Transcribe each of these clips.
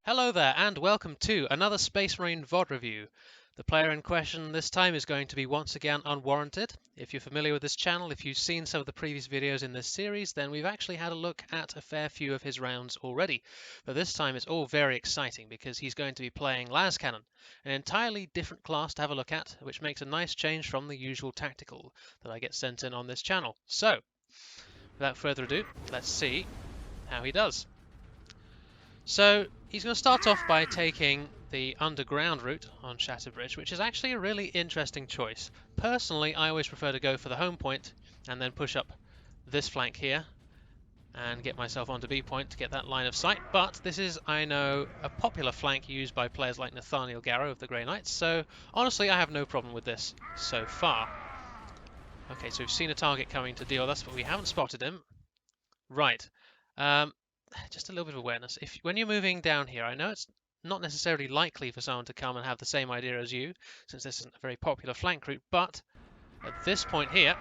Hello there and welcome to another Space Marine VOD review. The player in question this time is going to be once again UnWarranteD. If you're familiar with this channel, if you've seen some of the previous videos in this series, then we've actually had a look at a fair few of his rounds already. But this time it's all very exciting because he's going to be playing Las Cannon, an entirely different class to have a look at, which makes a nice change from the usual tactical that I get sent in on this channel. So, without further ado, let's see how he does. So he's going to start off by taking the underground route on Shattered Bridge, which is actually a really interesting choice. Personally, I always prefer to go for the home point and then push up this flank here and get myself onto B point to get that line of sight. But this is, I know, a popular flank used by players like Nathaniel Garrow of the Grey Knights, so honestly I have no problem with this so far. Okay, so we've seen a target coming to deal with us, but we haven't spotted him. Right. Just a little bit of awareness. When you're moving down here, I know it's not necessarily likely for someone to come and have the same idea as you, since this isn't a very popular flank route, but at this point here,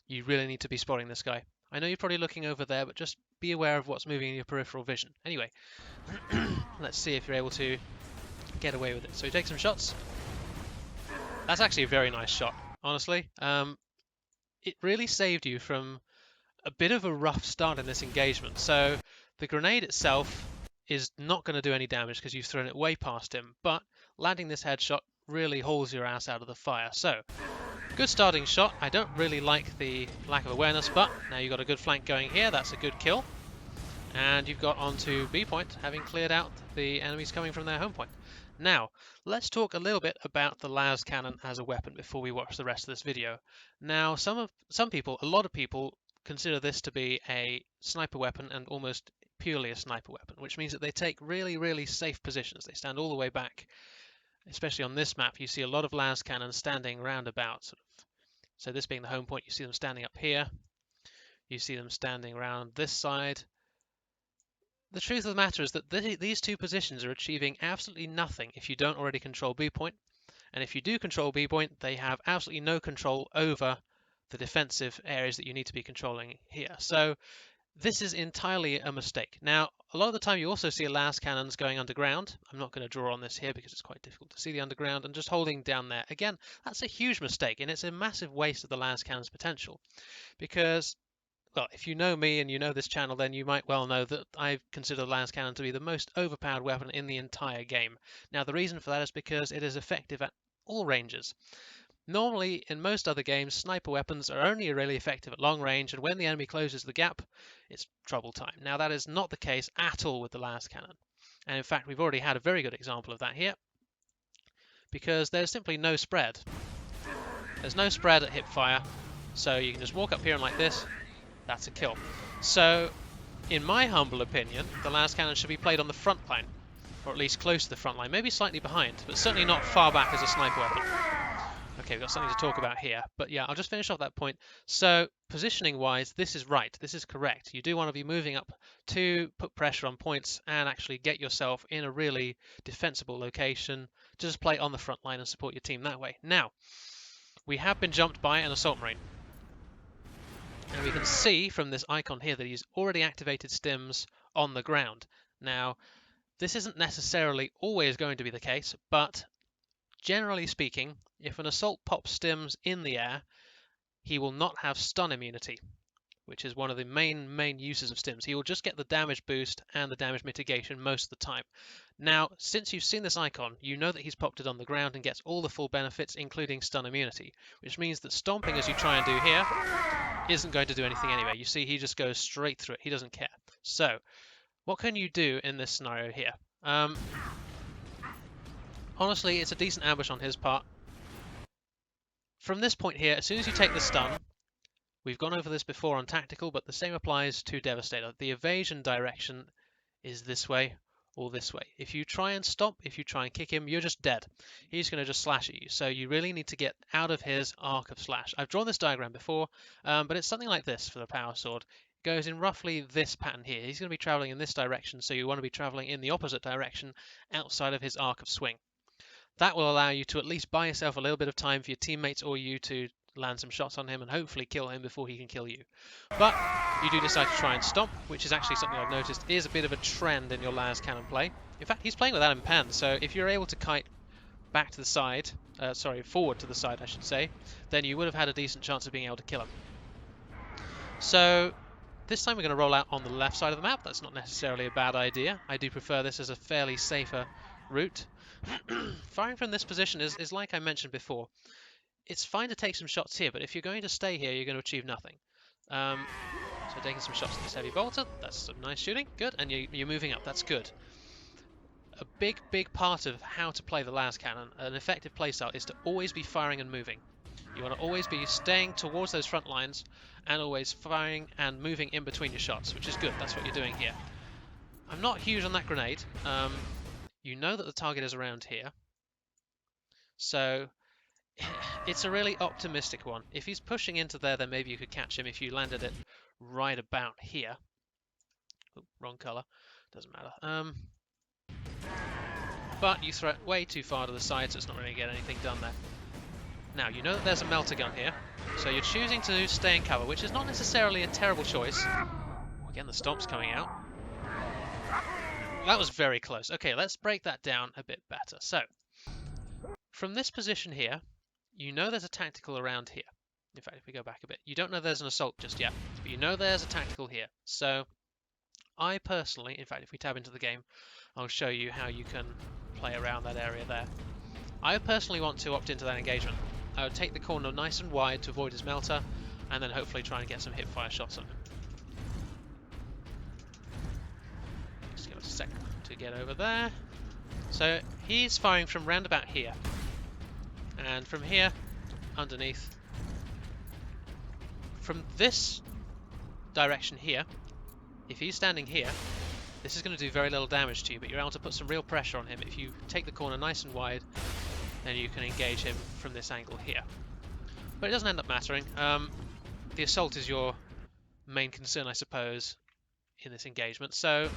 you really need to be spotting this guy. I know you're probably looking over there, but just be aware of what's moving in your peripheral vision. Anyway, let's see if you're able to get away with it. So you take some shots. That's actually a very nice shot, honestly. It really saved you from a bit of a rough start in this engagement. So the grenade itself is not going to do any damage because you've thrown it way past him, but landing this headshot really hauls your ass out of the fire. So, good starting shot. I don't really like the lack of awareness, but now you've got a good flank going here. That's a good kill. And you've got onto B point, having cleared out the enemies coming from their home point. Now, let's talk a little bit about the Las cannon as a weapon before we watch the rest of this video. Now, a lot of people consider this to be a sniper weapon and almost purely a sniper weapon, which means that they take really, really safe positions. They stand all the way back. Especially on this map, you see a lot of Las cannons standing roundabout. So this being the home point, you see them standing up here. You see them standing around this side. The truth of the matter is that these two positions are achieving absolutely nothing if you don't already control B point. And if you do control B point, they have absolutely no control over the defensive areas that you need to be controlling here. So this is entirely a mistake. Now, a lot of the time you also see Las cannons going underground. I'm not going to draw on this here because it's quite difficult to see the underground, and just holding down there. Again, that's a huge mistake, and it's a massive waste of the Las cannon's potential. Because, well, if you know me and you know this channel, then you might well know that I consider the Las cannon to be the most overpowered weapon in the entire game. Now, the reason for that is because it is effective at all ranges. Normally, in most other games, sniper weapons are only really effective at long range, and when the enemy closes the gap, it's trouble time. Now, that is not the case at all with the Las cannon. And in fact, we've already had a very good example of that here, because there's simply no spread. There's no spread at hip fire, so you can just walk up here and like this, that's a kill. So, in my humble opinion, the Las cannon should be played on the front line, or at least close to the front line, maybe slightly behind, but certainly not far back as a sniper weapon. Okay, we've got something to talk about here, but yeah, I'll just finish off that point. So, positioning-wise, this is right, this is correct. You do want to be moving up to put pressure on points and actually get yourself in a really defensible location to just play on the front line and support your team that way. Now, we have been jumped by an Assault Marine. And we can see from this icon here that he's already activated stims on the ground. Now, this isn't necessarily always going to be the case, but generally speaking, if an assault pops stims in the air, he will not have stun immunity, which is one of the main uses of stims. He will just get the damage boost and the damage mitigation most of the time. Now, since you've seen this icon, you know that he's popped it on the ground and gets all the full benefits, including stun immunity, which means that stomping, as you try and do here, isn't going to do anything anyway. You see, he just goes straight through it. He doesn't care. So, what can you do in this scenario here? Honestly, it's a decent ambush on his part. From this point here, as soon as you take the stun, we've gone over this before on tactical, but the same applies to Devastator. The evasion direction is this way or this way. If you try and stop, if you try and kick him, you're just dead. He's going to just slash at you. So you really need to get out of his arc of slash. I've drawn this diagram before, but it's something like this for the power sword. It goes in roughly this pattern here. He's going to be traveling in this direction, so you want to be traveling in the opposite direction outside of his arc of swing. That will allow you to at least buy yourself a little bit of time for your teammates or you to land some shots on him and hopefully kill him before he can kill you. But you do decide to try and stomp, which is actually something I've noticed is a bit of a trend in your Las cannon play. In fact, he's playing with Adam Pan, so if you're able to kite back to the side, forward to the side I should say, then you would have had a decent chance of being able to kill him. So this time we're going to roll out on the left side of the map. That's not necessarily a bad idea. I do prefer this as a fairly safer route. Firing from this position is like I mentioned before. It's fine to take some shots here, but if you're going to stay here, you're going to achieve nothing. So taking some shots at this heavy bolter, that's some nice shooting, good, and you're moving up, that's good. A big part of how to play the Las cannon, an effective playstyle, is to always be firing and moving. You want to always be staying towards those front lines and always firing and moving in between your shots, which is good, that's what you're doing here. I'm not huge on that grenade. You know that the target is around here, so it's a really optimistic one. If he's pushing into there, then maybe you could catch him if you landed it right about here. Ooh, wrong colour, doesn't matter. But you throw it way too far to the side, so it's not really going to get anything done there. Now, you know that there's a melter gun here, so you're choosing to stay in cover, which is not necessarily a terrible choice. Again, the stomp's coming out. That was very close. Okay, let's break that down a bit better. So, from this position here, you know there's a tactical around here. In fact, if we go back a bit, you don't know there's an assault just yet, but you know there's a tactical here. So, I personally, in fact, if we tab into the game, I'll show you how you can play around that area there. I personally want to opt into that engagement. I would take the corner nice and wide to avoid his melter, and then hopefully try and get some hip-fire shots on him. Just give us a second to get over there. So he's firing from round about here, and from here, underneath. From this direction here, if he's standing here, this is going to do very little damage to you, but you're able to put some real pressure on him. If you take the corner nice and wide, then you can engage him from this angle here. But it doesn't end up mattering. The assault is your main concern, I suppose, in this engagement. So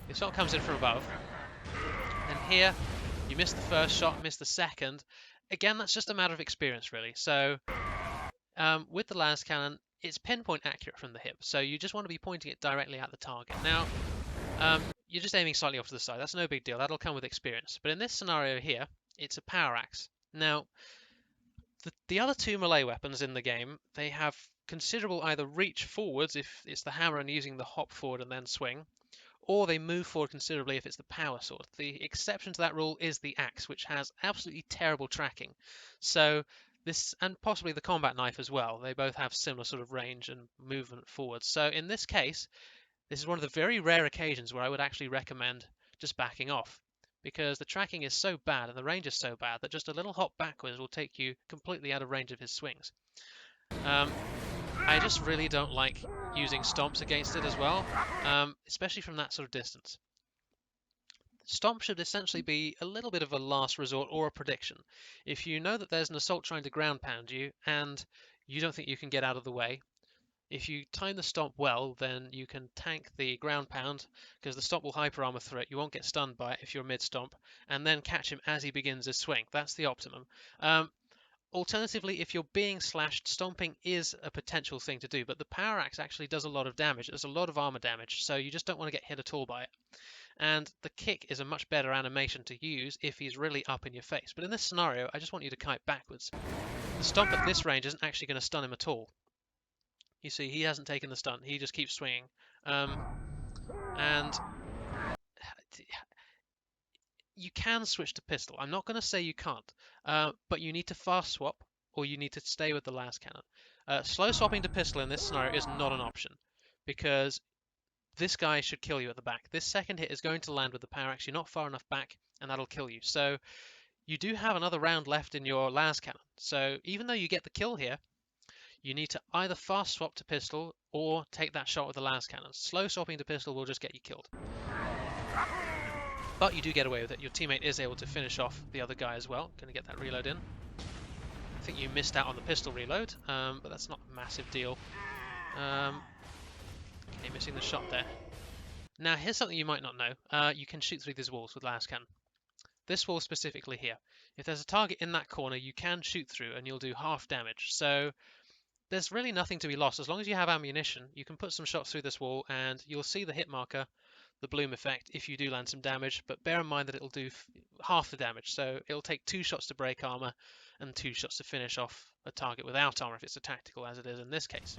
the assault comes in from above, and here you miss the first shot, miss the second. Again, that's just a matter of experience, really. So with the Las cannon, it's pinpoint accurate from the hip, so you just want to be pointing it directly at the target. Now, you're just aiming slightly off to the side. That's no big deal. That'll come with experience. But in this scenario here, it's a power axe. Now, the other two melee weapons in the game, they have considerable either reach forwards if it's the hammer and using the hop forward and then swing, or they move forward considerably if it's the power sword. The exception to that rule is the axe, which has absolutely terrible tracking. So this, and possibly the combat knife as well, they both have similar sort of range and movement forwards. So in this case, this is one of the very rare occasions where I would actually recommend just backing off, because the tracking is so bad and the range is so bad that just a little hop backwards will take you completely out of range of his swings. I just really don't like using stomps against it as well, especially from that sort of distance. Stomp should essentially be a little bit of a last resort or a prediction. If you know that there's an assault trying to ground pound you and you don't think you can get out of the way, if you time the stomp well, then you can tank the ground pound, because the stomp will hyper armor through it. You won't get stunned by it if you're mid stomp, and then catch him as he begins his swing. That's the optimum. Alternatively, if you're being slashed, stomping is a potential thing to do, but the power axe actually does a lot of damage. It does a lot of armor damage, so you just don't want to get hit at all by it. And the kick is a much better animation to use if he's really up in your face. But in this scenario, I just want you to kite backwards. The stomp at this range isn't actually going to stun him at all. You see, he hasn't taken the stun. He just keeps swinging. And you can switch to pistol. I'm not going to say you can't, but you need to fast swap or you need to stay with the Las cannon. Slow swapping to pistol in this scenario is not an option, because this guy should kill you at the back. This second hit is going to land with the power axe. You're not far enough back, and that'll kill you. So you do have another round left in your Las cannon. So even though you get the kill here, you need to either fast swap to pistol or take that shot with the Las cannon. Slow swapping to pistol will just get you killed. But you do get away with it. Your teammate is able to finish off the other guy as well. Going to get that reload in. I think you missed out on the pistol reload, but that's not a massive deal. Okay, missing the shot there. Now, here's something you might not know. You can shoot through these walls with Las cannon. this wall specifically here. If there's a target in that corner, you can shoot through and you'll do half damage. So there's really nothing to be lost. As long as you have ammunition, you can put some shots through this wall and you'll see the hit marker, the bloom effect, if you do land some damage. But bear in mind that it'll do half the damage. So it'll take 2 shots to break armor and 2 shots to finish off a target without armor if it's a tactical, as it is in this case.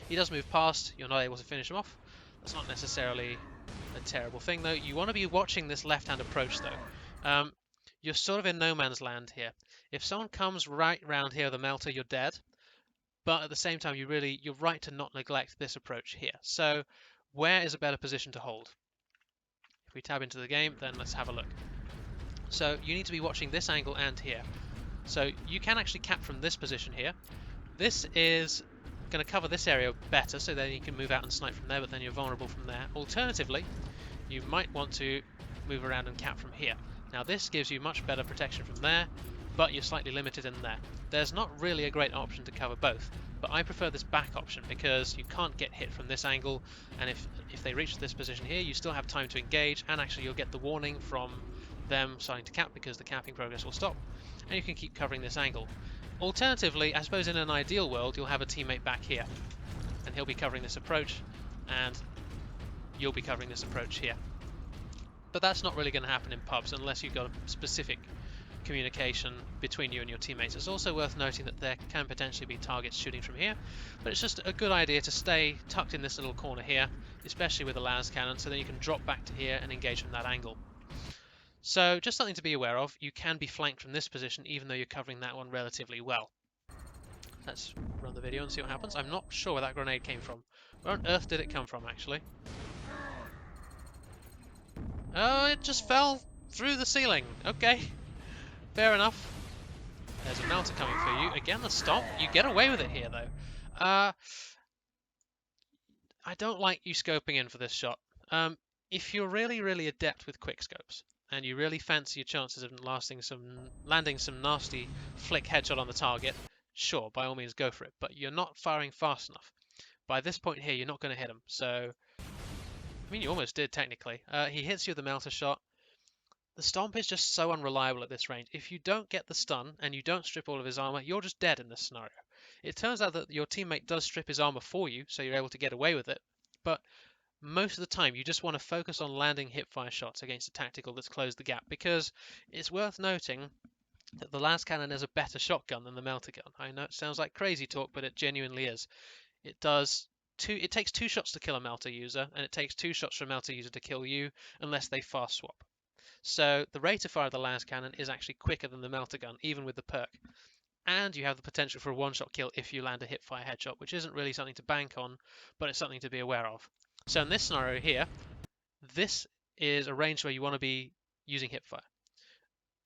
He does move past, you're not able to finish him off. That's not necessarily a terrible thing though. You want to be watching this left-hand approach though. You're sort of in no man's land here. If someone comes right round here with a melter, you're dead. But at the same time, you're right to not neglect this approach here. So where is a better position to hold? If we tab into the game, then let's have a look. So you need to be watching this angle and here. So you can actually cap from this position here. This is going to cover this area better, so then you can move out and snipe from there, but then you're vulnerable from there. Alternatively, you might want to move around and cap from here. Now this gives you much better protection from there, but you're slightly limited in there. There's not really a great option to cover both, but I prefer this back option because you can't get hit from this angle, and if they reach this position here, you still have time to engage, and actually you'll get the warning from them starting to cap because the capping progress will stop, and you can keep covering this angle. Alternatively, I suppose in an ideal world, you'll have a teammate back here, and he'll be covering this approach, and you'll be covering this approach here. But that's not really going to happen in pubs unless you've got a specific communication between you and your teammates. It's also worth noting that there can potentially be targets shooting from here, but it's just a good idea to stay tucked in this little corner here, especially with a las cannon, so then you can drop back to here and engage from that angle. So just something to be aware of, you can be flanked from this position even though you're covering that one relatively well. Let's run the video and see what happens. I'm not sure where that grenade came from. Where on earth did it come from, actually? Oh, it just fell through the ceiling. Okay, fair enough. There's a melter coming for you. Again, the stomp. You get away with it here, though. I don't like you scoping in for this shot. If you're really adept with quickscopes, and you really fancy your chances of landing some nasty flick headshot on the target, sure, by all means go for it. But you're not firing fast enough. By this point here, you're not going to hit him. So, I mean, you almost did technically. He hits you with the melter shot. The stomp is just so unreliable at this range. If you don't get the stun and you don't strip all of his armor, you're just dead in this scenario. It turns out that your teammate does strip his armor for you, so you're able to get away with it. But most of the time, you just want to focus on landing hipfire shots against a tactical that's closed the gap, because it's worth noting that the las cannon is a better shotgun than the melter gun. I know it sounds like crazy talk, but it genuinely is. It takes 2 shots to kill a melter user, and it takes 2 shots for a melter user to kill you, unless they fast swap. So the rate of fire of the las cannon is actually quicker than the melter gun, even with the perk. And you have the potential for a one-shot kill if you land a hipfire headshot, which isn't really something to bank on, but it's something to be aware of. So in this scenario here, this is a range where you want to be using hipfire.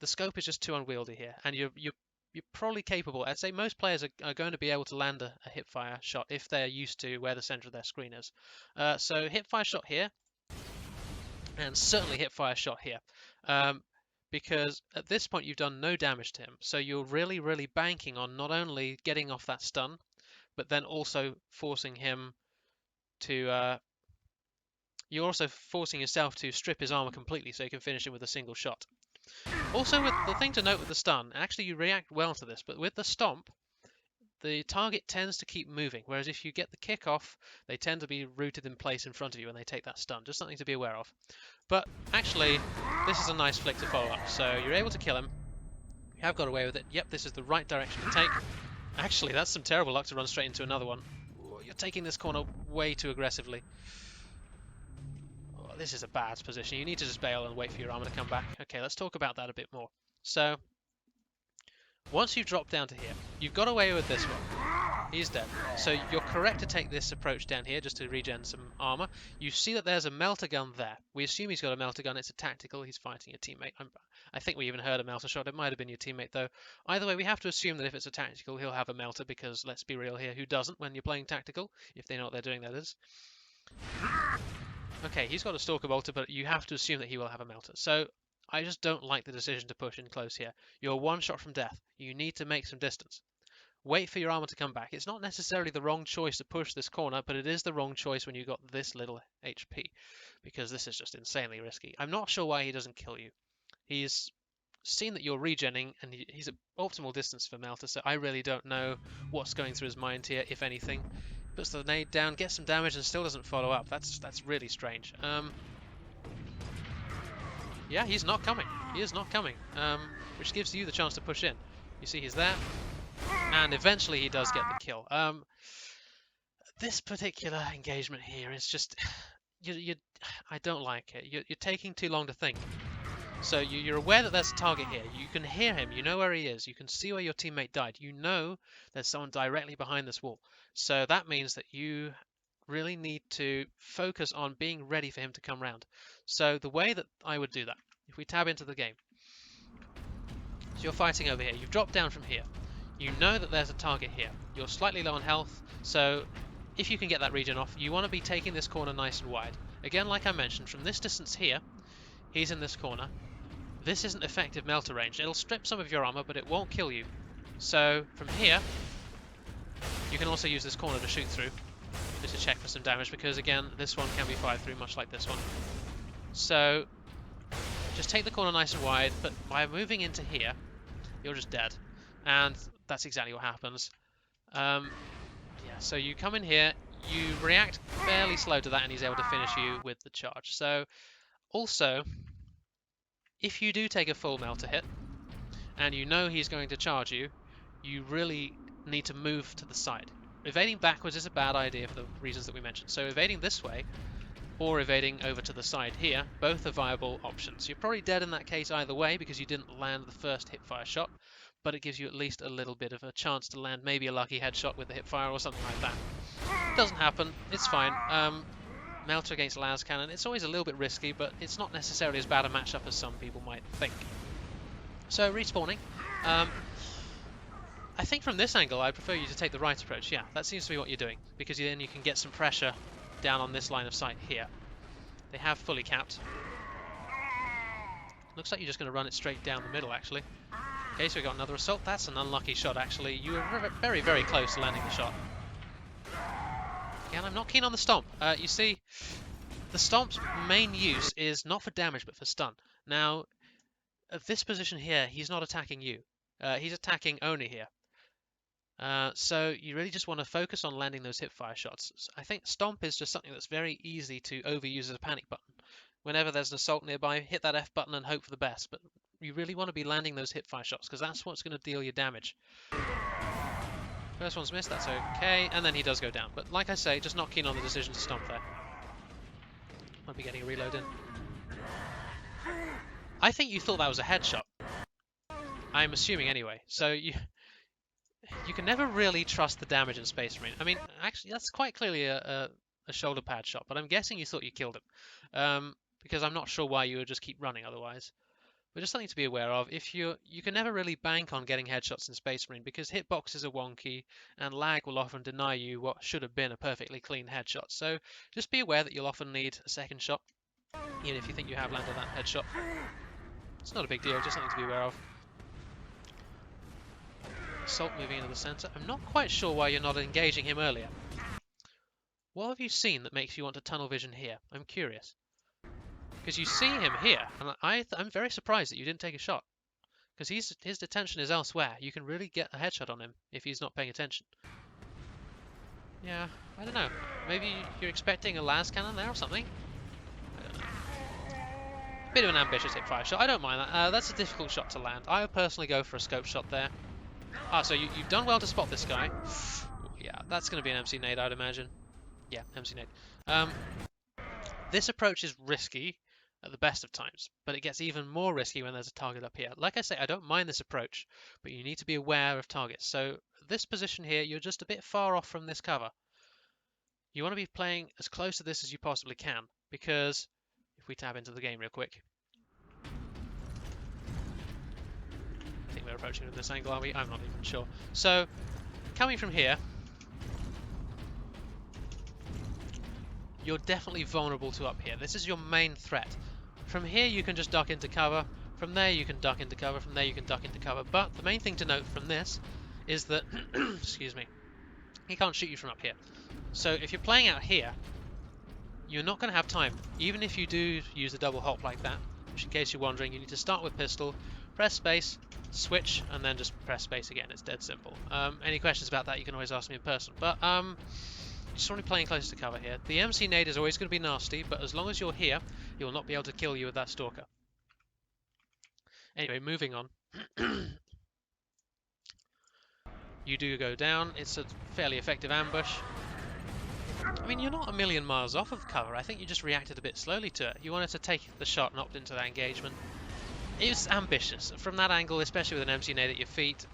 The scope is just too unwieldy here, and you're probably capable. I'd say most players are going to be able to land a hipfire shot if they're used to where the center of their screen is. So hipfire shot here, and certainly hipfire shot here, because at this point you've done no damage to him. So you're really banking on not only getting off that stun, but then also forcing him to you're also forcing yourself to strip his armor completely so you can finish him with a single shot. Also, with the thing to note with the stun, actually you react well to this, but with the stomp, the target tends to keep moving, whereas if you get the kick off, they tend to be rooted in place in front of you when they take that stun. Just something to be aware of. But actually, this is a nice flick to follow up. So you're able to kill him. You have got away with it. Yep, this is the right direction to take. Actually, that's some terrible luck to run straight into another one. You're taking this corner way too aggressively. Oh, this is a bad position. You need to just bail and wait for your armor to come back. Okay, let's talk about that a bit more. So, once you've dropped down to here, you've got away with this one. He's dead. So you're correct to take this approach down here just to regen some armor. You see that there's a melter gun there. We assume he's got a melter gun. It's a tactical. He's fighting a teammate. I think we even heard a melter shot. It might have been your teammate though. Either way, we have to assume that if it's a tactical, he'll have a melter, because let's be real here, who doesn't when you're playing tactical? If they know what they're doing, that is. Okay, he's got a stalker bolter, but you have to assume that he will have a melter. So I just don't like the decision to push in close here. You're one shot from death. You need to make some distance. Wait for your armor to come back. It's not necessarily the wrong choice to push this corner, but it is the wrong choice when you've got this little HP, because this is just insanely risky. I'm not sure why he doesn't kill you. He's seen that you're regenning, and he's at optimal distance for Melter, so I really don't know what's going through his mind here, if anything. Puts the nade down, gets some damage, and still doesn't follow up. That's really strange. Yeah, he's not coming. He is not coming, which gives you the chance to push in. You see he's there, and eventually he does get the kill. This particular engagement here is just... I don't like it. You're taking too long to think. So you're aware that there's a target here. You can hear him. You know where he is. You can see where your teammate died. You know there's someone directly behind this wall. So that means that you really need to focus on being ready for him to come round. So the way that I would do that, if we tab into the game, so you're fighting over here. You've dropped down from here. You know that there's a target here. You're slightly low on health, so if you can get that regen off, you want to be taking this corner nice and wide. Again, like I mentioned, from this distance here, he's in this corner. This isn't effective melter range. It'll strip some of your armor, but it won't kill you. So from here, you can also use this corner to shoot through, just to check for some damage, because again, this one can be fired through, much like this one. So just take the corner nice and wide, but by moving into here, you're just dead. And that's exactly what happens. Yeah, so you come in here, you react fairly slow to that, and he's able to finish you with the charge. So also, if you do take a full melter hit, and you know he's going to charge you, you really need to move to the side. Evading backwards is a bad idea for the reasons that we mentioned. So evading this way, or evading over to the side here, both are viable options. You're probably dead in that case either way, because you didn't land the first hipfire shot, but it gives you at least a little bit of a chance to land maybe a lucky headshot with the hipfire or something like that. It doesn't happen, it's fine. Melter against Las cannon, it's always a little bit risky, but it's not necessarily as bad a matchup as some people might think. So respawning, I think from this angle I'd prefer you to take the right approach. Yeah, that seems to be what you're doing, because then you can get some pressure down on this line of sight here. They have fully capped. Looks like you're just going to run it straight down the middle, actually. Okay, so we got another assault. That's an unlucky shot, actually. You were very, very close to landing the shot. Again, I'm not keen on the stomp. You see, the stomp's main use is not for damage, but for stun. Now, at this position here, he's not attacking you. He's attacking only here. So you really just want to focus on landing those hipfire shots. I think stomp is just something that's very easy to overuse as a panic button. Whenever there's an assault nearby, hit that F button and hope for the best. But you really want to be landing those hipfire shots, because that's what's going to deal you damage. First one's missed, that's okay, and then he does go down. But like I say, just not keen on the decision to stomp there. Might be getting a reload in. I think you thought that was a headshot. I'm assuming anyway. So you can never really trust the damage in Space Marine. I mean, actually, that's quite clearly a shoulder pad shot, but I'm guessing you thought you killed him. Because I'm not sure why you would just keep running otherwise. But just something to be aware of. If you can never really bank on getting headshots in Space Marine, because hitboxes are wonky and lag will often deny you what should have been a perfectly clean headshot. So just be aware that you'll often need a second shot, even if you think you have landed that headshot. It's not a big deal, just something to be aware of. Assault moving into the center. I'm not quite sure why you're not engaging him earlier. What have you seen that makes you want to tunnel vision here? I'm curious. Because you see him here, and I'm very surprised that you didn't take a shot. Because his attention is elsewhere. You can really get a headshot on him if he's not paying attention. Yeah, I don't know. Maybe you're expecting a las cannon there or something? I don't know. Bit of an ambitious hipfire shot. I don't mind that. That's a difficult shot to land. I would personally go for a scope shot there. Ah, so you've done well to spot this guy. Yeah, that's going to be an MC nade, I'd imagine. Yeah, MC nade. This approach is risky at the best of times, but it gets even more risky when there's a target up here. Like I say, I don't mind this approach, but you need to be aware of targets. So this position here, you're just a bit far off from this cover. You want to be playing as close to this as you possibly can, because if we tab into the game real quick, I think we're approaching from this angle, are we? I'm not even sure. So coming from here, you're definitely vulnerable to up here. This is your main threat. From here you can just duck into cover, from there you can duck into cover, from there you can duck into cover, but the main thing to note from this is that, excuse me, he can't shoot you from up here. So if you're playing out here, you're not going to have time, even if you do use a double hop like that, which in case you're wondering, you need to start with pistol, press space, switch, and then just press space again. It's dead simple. Any questions about that, you can always ask me in person. But just want to be playing close to cover here. The MC nade is always going to be nasty, but as long as you're here, he will not be able to kill you with that stalker. Anyway, moving on. You do go down. It's a fairly effective ambush. I mean, you're not a million miles off of cover. I think you just reacted a bit slowly to it. You wanted to take the shot and opt into that engagement. It was ambitious. From that angle, especially with an MC nade at your feet,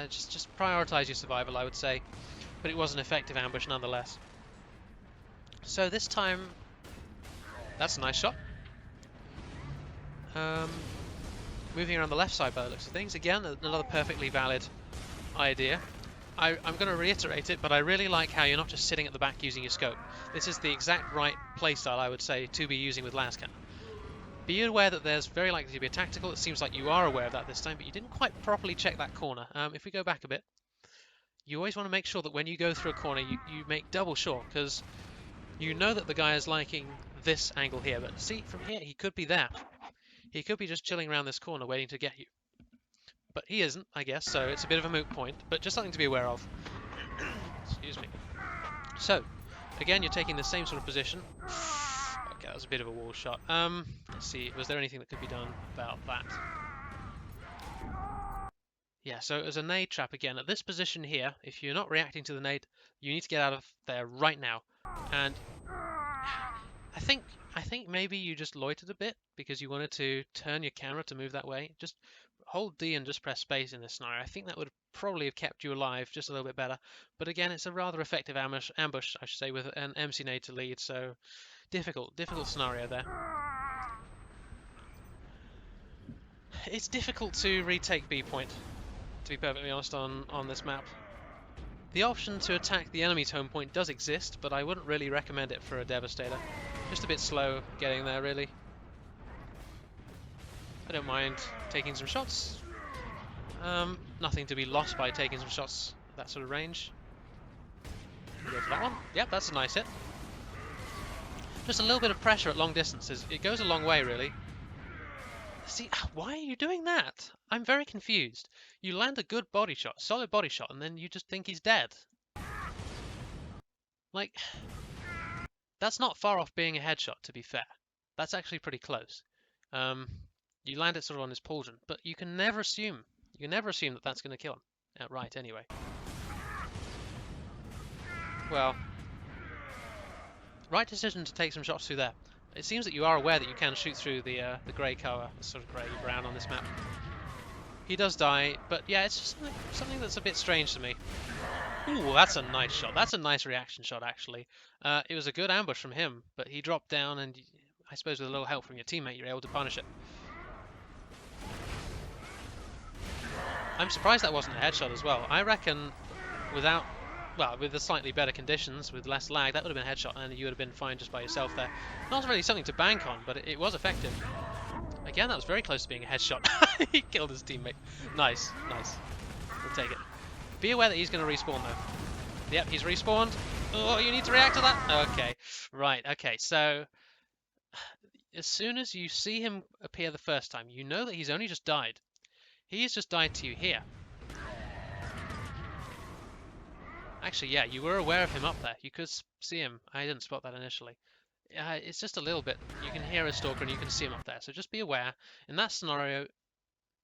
just prioritize your survival, I would say. But it was an effective ambush nonetheless. So this time, that's a nice shot. Moving around the left side by the looks of things. Again, another perfectly valid idea. I'm going to reiterate it, but I really like how you're not just sitting at the back using your scope. This is the exact right playstyle, I would say, to be using with Las cannon. Be aware that there's very likely to be a tactical. It seems like you are aware of that this time, but you didn't quite properly check that corner. If we go back a bit, you always want to make sure that when you go through a corner, you make double sure, because you know that the guy is liking this angle here. But see, from here, he could be there. He could be just chilling around this corner waiting to get you. But he isn't, I guess, so it's a bit of a moot point, but just something to be aware of. Excuse me. So, again, you're taking the same sort of position. Okay, that was a bit of a wall shot. Let's see, was there anything that could be done about that? Yeah, so as a nade trap again, at this position here, if you're not reacting to the nade, you need to get out of there right now. And I think maybe you just loitered a bit because you wanted to turn your camera to move that way. Just hold D and just press space in this scenario. I think that would probably have kept you alive just a little bit better. But again, it's a rather effective ambush, I should say, with an MC nade to lead. So difficult scenario there. It's difficult to retake B point, to be perfectly honest, on this map. The option to attack the enemy's home point does exist, but I wouldn't really recommend it for a devastator. Just a bit slow getting there, really. I don't mind taking some shots. Nothing to be lost by taking some shots at that sort of range. Go for that one. Yep, that's a nice hit. Just a little bit of pressure at long distances. It goes a long way, really. See, why are you doing that? I'm very confused. You land a good body shot, solid body shot, and then you just think he's dead. Like, that's not far off being a headshot, to be fair. That's actually pretty close. You land it sort of on his pauldron, but you can never assume. You can never assume that that's going to kill him outright, anyway. Well, right decision to take some shots through there. It seems that you are aware that you can shoot through the grey cover, sort of grey-brown on this map. He does die, but yeah, it's just something that's a bit strange to me. Ooh, that's a nice shot. That's a nice reaction shot, actually. It was a good ambush from him, but he dropped down, and I suppose with a little help from your teammate, you're able to punish it. I'm surprised that wasn't a headshot as well. I reckon with the slightly better conditions, with less lag, that would have been a headshot, and you would have been fine just by yourself there. Not really something to bank on, but it was effective. Again, that was very close to being a headshot. He killed his teammate. Nice. We'll take it. Be aware that he's going to respawn, though. Yep, he's respawned. Oh, you need to react to that? Okay. Right, okay. So, as soon as you see him appear the first time, you know that he's only just died. He's just died to you here. Actually, yeah, you were aware of him up there. You could see him. I didn't spot that initially. It's just a little bit. You can hear a stalker and you can see him up there. So just be aware. In that scenario,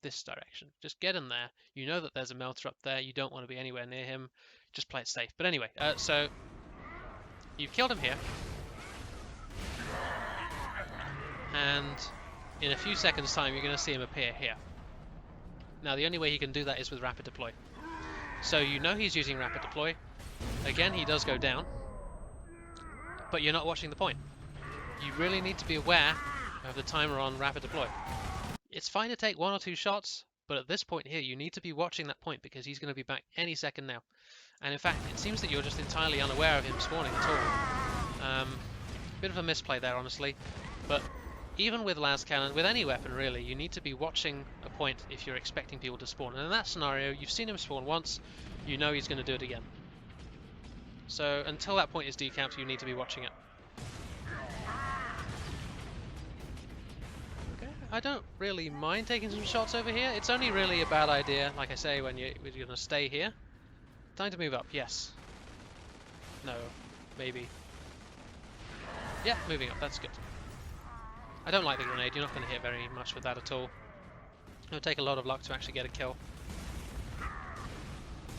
this direction. Just get in there. You know that there's a melter up there. You don't want to be anywhere near him. Just play it safe. But anyway, so you've killed him here. And in a few seconds' time, you're going to see him appear here. Now, the only way he can do that is with rapid deploy. So you know he's using rapid deploy. Again, he does go down. But you're not watching the point. You really need to be aware of the timer on rapid deploy. It's fine to take 1 or 2 shots, but at this point here, you need to be watching that point because he's going to be back any second now. And in fact, it seems that you're just entirely unaware of him spawning at all. Bit of a misplay there, honestly. But even with las cannon, with any weapon really, you need to be watching a point if you're expecting people to spawn. And in that scenario, you've seen him spawn once, you know he's going to do it again. So until that point is decamped, you need to be watching it. Okay, I don't really mind taking some shots over here. It's only really a bad idea, like I say, when you're going to stay here. Time to move up, yes. No, maybe. Yeah, moving up, that's good. I don't like the grenade, you're not going to hit very much with that at all. It'll take a lot of luck to actually get a kill.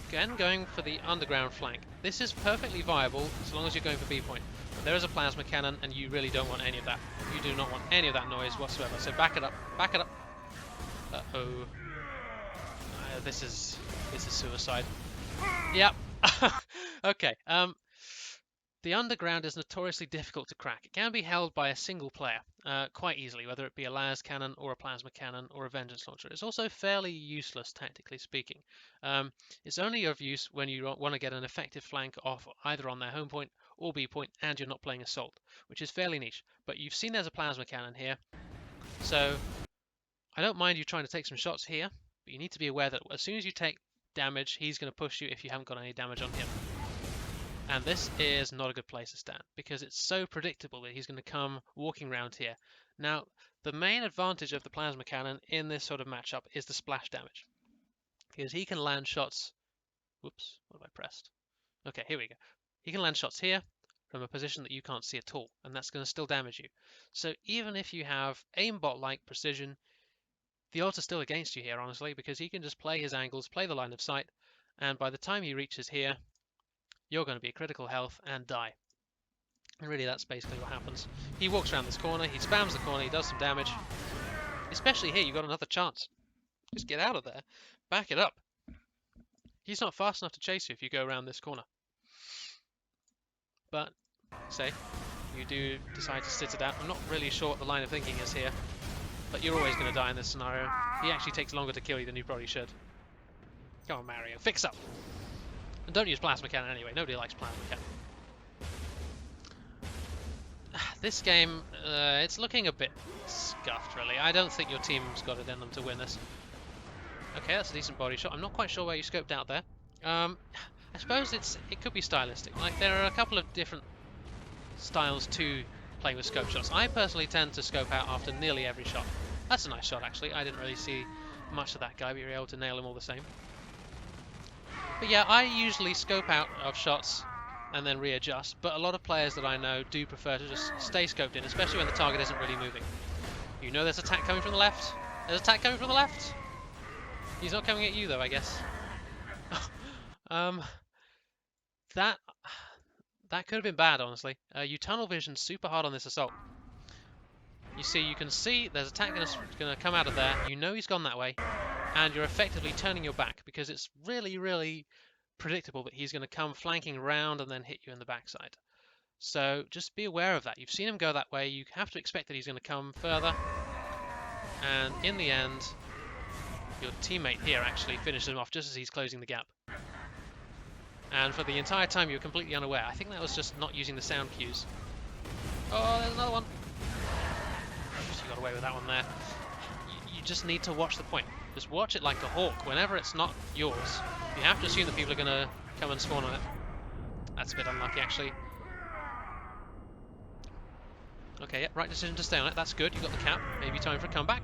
Again, going for the underground flank. This is perfectly viable as long as you're going for B point. But there is a plasma cannon and you really don't want any of that. You do not want any of that noise whatsoever. So back it up, back it up. Uh-oh. This is suicide. Yep. Okay. The underground is notoriously difficult to crack. It can be held by a single player quite easily, whether it be a Las cannon or a plasma cannon or a vengeance launcher. It's also fairly useless, tactically speaking. It's only of use when you want to get an effective flank off either on their home point or B point and you're not playing assault, which is fairly niche. But you've seen there's a plasma cannon here, so I don't mind you trying to take some shots here, but you need to be aware that as soon as you take damage, he's going to push you if you haven't got any damage on him. And this is not a good place to stand, because it's so predictable that he's going to come walking around here. Now, the main advantage of the plasma cannon in this sort of matchup is the splash damage. Because he can land shots... Whoops, what have I pressed? Okay, here we go. He can land shots here from a position that you can't see at all, and that's going to still damage you. So even if you have aimbot-like precision, the odds are still against you here, honestly, because he can just play his angles, play the line of sight, and by the time he reaches here, you're going to be at critical health and die. And really, that's basically what happens. He walks around this corner, he spams the corner, he does some damage. Especially here, you've got another chance. Just get out of there. Back it up. He's not fast enough to chase you if you go around this corner. But, say, you do decide to sit it out. I'm not really sure what the line of thinking is here. But you're always going to die in this scenario. He actually takes longer to kill you than you probably should. Come on, Mario, fix up! And don't use plasma cannon anyway, nobody likes plasma cannon. This game, it's looking a bit scuffed really. I don't think your team's got it in them to win this. Okay, that's a decent body shot. I'm not quite sure where you scoped out there. I suppose it could be stylistic. Like, there are a couple of different styles to playing with scope shots. I personally tend to scope out after nearly every shot. That's a nice shot actually. I didn't really see much of that guy, but you were able to nail him all the same. But yeah, I usually scope out of shots and then readjust, but a lot of players that I know do prefer to just stay scoped in, especially when the target isn't really moving. You know there's attack coming from the left. There's attack coming from the left. He's not coming at you though, I guess. That could have been bad, honestly. You tunnel vision super hard on this assault. You see, you can see there's attack going to come out of there. You know he's gone that way. And you're effectively turning your back because it's really, really predictable that he's going to come flanking around and then hit you in the backside. So just be aware of that. You've seen him go that way. You have to expect that he's going to come further. And in the end, your teammate here actually finishes him off just as he's closing the gap. And for the entire time, you're completely unaware. I think that was just not using the sound cues. Oh, there's another one. You got away with that one there. You just need to watch the point. Just watch it like a hawk. Whenever it's not yours, you have to assume that people are going to come and spawn on it. That's a bit unlucky, actually. Okay, yeah, right decision to stay on it. That's good. You got the cap. Maybe time for a comeback.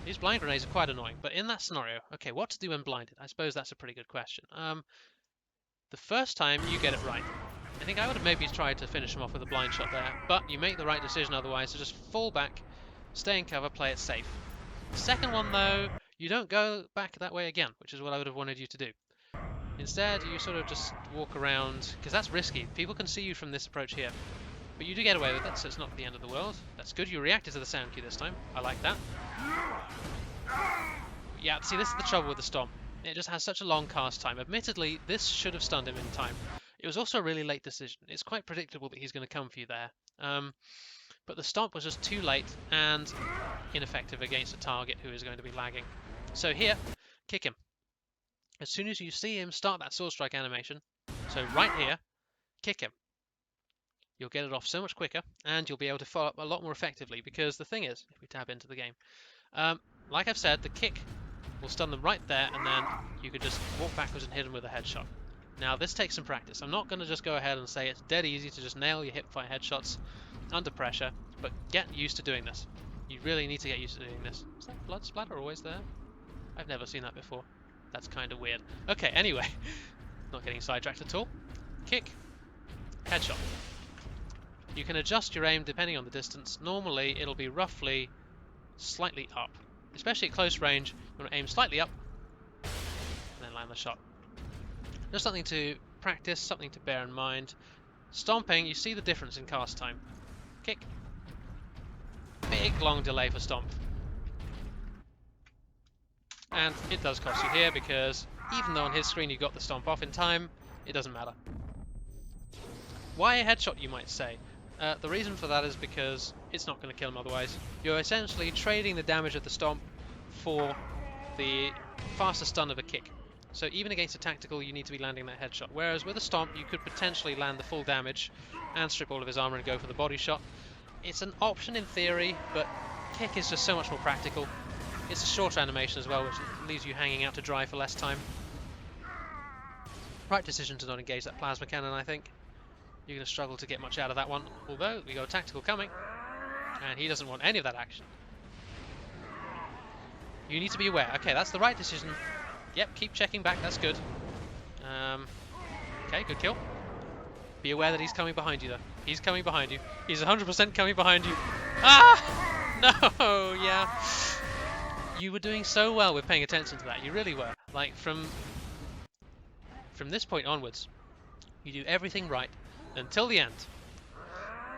These blind grenades are quite annoying, but in that scenario, okay, what to do when blinded? I suppose that's a pretty good question. The first time you get it right. I think I would have maybe tried to finish him off with a blind shot there, but you make the right decision otherwise, so just fall back, stay in cover, play it safe. The second one though, you don't go back that way again, which is what I would have wanted you to do. Instead, you sort of just walk around, because that's risky. People can see you from this approach here. But you do get away with it, so it's not the end of the world. That's good, you reacted to the sound cue this time. I like that. Yeah, see, this is the trouble with the Stomp. It just has such a long cast time. Admittedly, this should have stunned him in time. It was also a really late decision. It's quite predictable that he's going to come for you there. But the Stomp was just too late and ineffective against a target who is going to be lagging. So here, kick him. As soon as you see him start that sword strike animation, so right here, kick him. You'll get it off so much quicker, and you'll be able to follow up a lot more effectively, because the thing is, if we tab into the game, like I've said, the kick will stun them right there, and then you could just walk backwards and hit them with a headshot. Now, this takes some practice. I'm not going to just go ahead and say it's dead easy to just nail your hipfire headshots under pressure, but get used to doing this. You really need to get used to doing this. Is that blood splatter always there? I've never seen that before. That's kind of weird. Okay, anyway. Not getting sidetracked at all. Kick. Headshot. You can adjust your aim depending on the distance. Normally, it'll be roughly slightly up. Especially at close range, you want to aim slightly up and then land the shot. Just something to practice, something to bear in mind. Stomping, you see the difference in cast time. Kick. Big long delay for stomp. And it does cost you here because even though on his screen you got the stomp off in time, it doesn't matter. Why a headshot, you might say? The reason for that is because it's not going to kill him otherwise. You're essentially trading the damage of the stomp for the faster stun of a kick. So even against a tactical, you need to be landing that headshot. Whereas with a stomp, you could potentially land the full damage and strip all of his armor and go for the body shot. It's an option in theory, but kick is just so much more practical. It's a shorter animation as well, which leaves you hanging out to dry for less time. Right decision to not engage that plasma cannon, I think. You're going to struggle to get much out of that one, although we got a tactical coming, and he doesn't want any of that action. You need to be aware. Okay, that's the right decision. Yep, keep checking back, that's good. Okay, good kill. Be aware that he's coming behind you, though. He's coming behind you. He's 100% coming behind you. Ah! No, yeah. You were doing so well with paying attention to that. You really were. Like, from this point onwards, you do everything right until the end.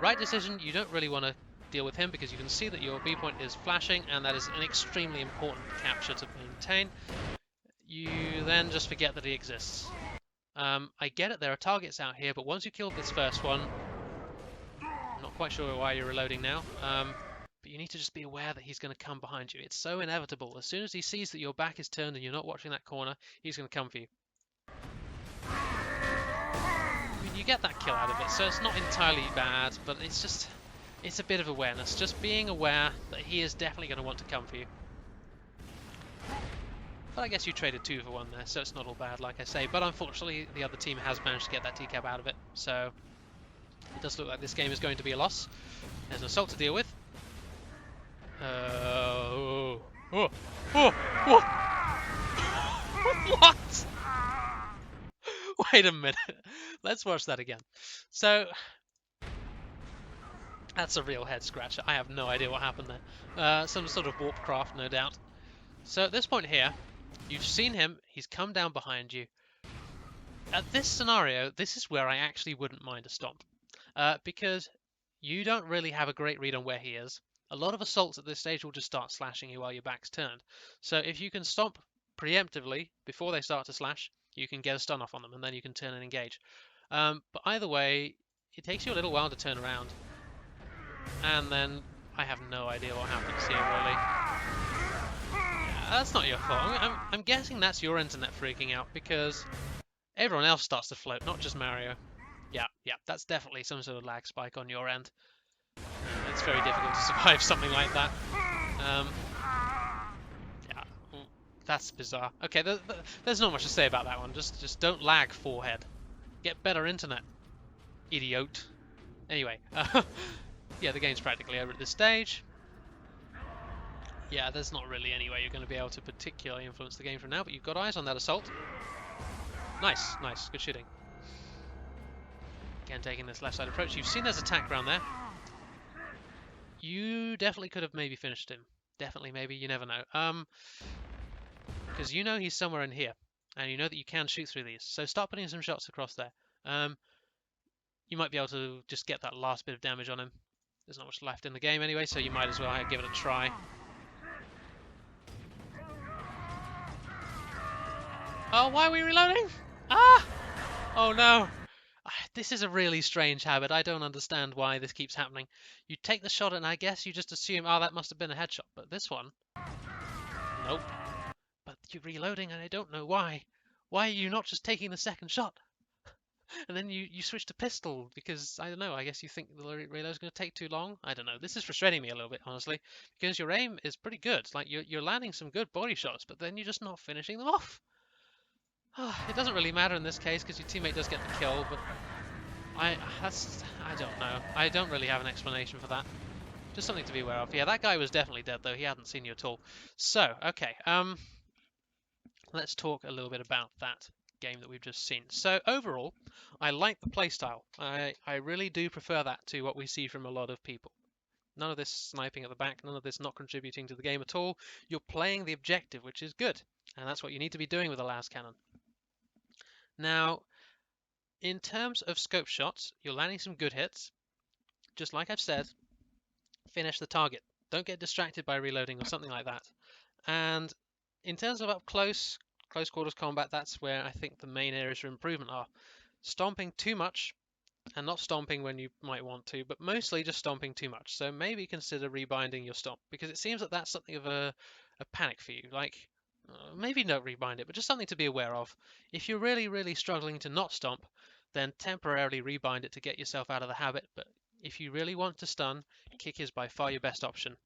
Right decision, you don't really want to deal with him because you can see that your B point is flashing, and that is an extremely important capture to maintain. You then just forget that he exists. I get it, there are targets out here, but once you kill this first one, I'm not quite sure why you're reloading now, but you need to just be aware that he's going to come behind you. It's so inevitable. As soon as he sees that your back is turned and you're not watching that corner, he's going to come for you. I mean, you get that kill out of it, so it's not entirely bad, but it's a bit of awareness. Just being aware that he is definitely going to want to come for you. But I guess you traded 2 for 1 there, so it's not all bad, like I say. But unfortunately, the other team has managed to get that TCAP out of it, so it does look like this game is going to be a loss. There's an assault to deal with. What? Wait a minute. Let's watch that again. So, that's a real head scratcher. I have no idea what happened there. Some sort of warp craft, no doubt. So at this point here, you've seen him, he's come down behind you. At this scenario, this is where I actually wouldn't mind a stomp. Because you don't really have a great read on where he is. A lot of assaults at this stage will just start slashing you while your back's turned. So if you can stomp preemptively before they start to slash, you can get a stun off on them and then you can turn and engage. But either way, it takes you a little while to turn around. And then I have no idea what happens here, really. That's not your fault. I'm guessing that's your internet freaking out because everyone else starts to float, not just Mario. Yeah, that's definitely some sort of lag spike on your end. It's very difficult to survive something like that. Yeah, that's bizarre. Okay, there's not much to say about that one. Just don't lag, forehead. Get better internet, idiot. Anyway, yeah, the game's practically over at this stage. Yeah, there's not really any way you're going to be able to particularly influence the game from now, but you've got eyes on that assault. Nice, good shooting. Again, taking this left side approach. You've seen there's a tack round there. You definitely could have maybe finished him. Definitely, maybe, you never know. Because you know he's somewhere in here, and you know that you can shoot through these. So start putting some shots across there. You might be able to just get that last bit of damage on him. There's not much left in the game anyway, so you might as well give it a try. Oh, why are we reloading? Ah! Oh no! This is a really strange habit. I don't understand why this keeps happening. You take the shot and I guess you just assume, oh, that must have been a headshot. But this one... Nope. But you're reloading and I don't know why. Why are you not just taking the second shot? And then you switch to pistol because, I don't know, I guess you think the reload's going to take too long? I don't know. This is frustrating me a little bit, honestly, because your aim is pretty good. Like, you're landing some good body shots, but then you're just not finishing them off. It doesn't really matter in this case because your teammate does get the kill, but I don't know. I don't really have an explanation for that. Just something to be aware of. Yeah, that guy was definitely dead though. He hadn't seen you at all. So, okay, let's talk a little bit about that game that we've just seen. So overall, I like the playstyle. I really do prefer that to what we see from a lot of people. None of this sniping at the back, none of this not contributing to the game at all. You're playing the objective, which is good. And that's what you need to be doing with a las cannon. Now, in terms of scope shots, you're landing some good hits. Just like I've said, finish the target. Don't get distracted by reloading or something like that. And in terms of up close quarters combat, that's where I think the main areas for improvement are. Stomping too much and not stomping when you might want to, but mostly just stomping too much. So maybe consider rebinding your stomp, because it seems that that's something of a panic for you. Like, maybe don't rebind it, but just something to be aware of. If you're really, really struggling to not stomp, then temporarily rebind it to get yourself out of the habit. But if you really want to stun, kick is by far your best option.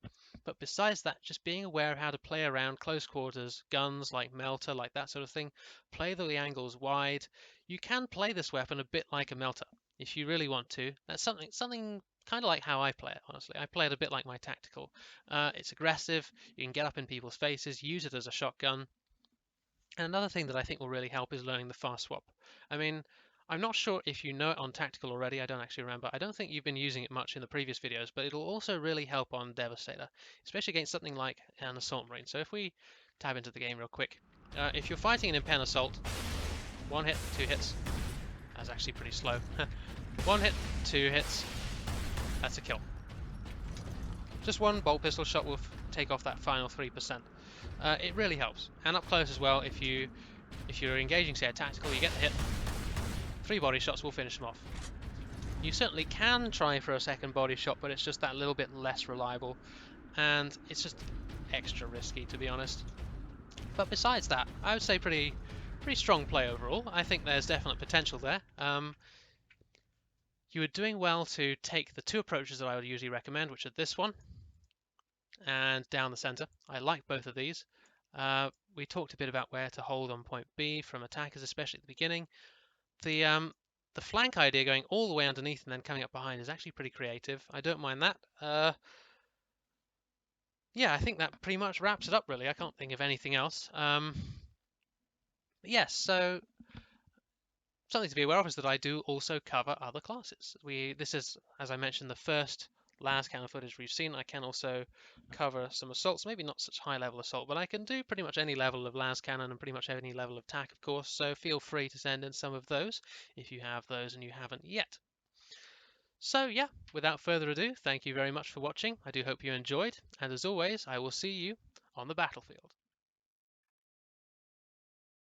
But besides that, just being aware of how to play around close quarters, guns like melter, like that sort of thing, play the angles wide. You can play this weapon a bit like a melter if you really want to. That's something kind of like how I play it, honestly. I play it a bit like my tactical. It's aggressive, you can get up in people's faces, use it as a shotgun. And another thing that I think will really help is learning the fast swap. I mean, I'm not sure if you know it on tactical already, I don't actually remember. I don't think you've been using it much in the previous videos, but it'll also really help on Devastator, especially against something like an assault marine. So if we tab into the game real quick, if you're fighting an impen assault, 1 hit, 2 hits, that's actually pretty slow. 1 hit, 2 hits, that's a kill. Just one bolt pistol shot will take off that final 3%. It really helps. And up close as well, if you're engaging, say, a tactical, you get the hit, 3 body shots will finish them off. You certainly can try for a second body shot, but it's just that little bit less reliable, and it's just extra risky, to be honest. But besides that, I would say pretty strong play overall. I think there's definite potential there. You are doing well to take the 2 approaches that I would usually recommend, which are this one and down the center. I like both of these. We talked a bit about where to hold on point B from attackers, especially at the beginning. The flank idea, going all the way underneath and then coming up behind, is actually pretty creative. I don't mind that. Yeah, I think that pretty much wraps it up, really. I can't think of anything else. Yes, so something to be aware of is that I do also cover other classes. This is, as I mentioned, the first las cannon footage we've seen. I can also cover some assaults, maybe not such high level assault, but I can do pretty much any level of las cannon and pretty much any level of tac, of course, so feel free to send in some of those if you have those and you haven't yet. So yeah, without further ado, thank you very much for watching. I do hope you enjoyed, and as always, I will see you on the battlefield.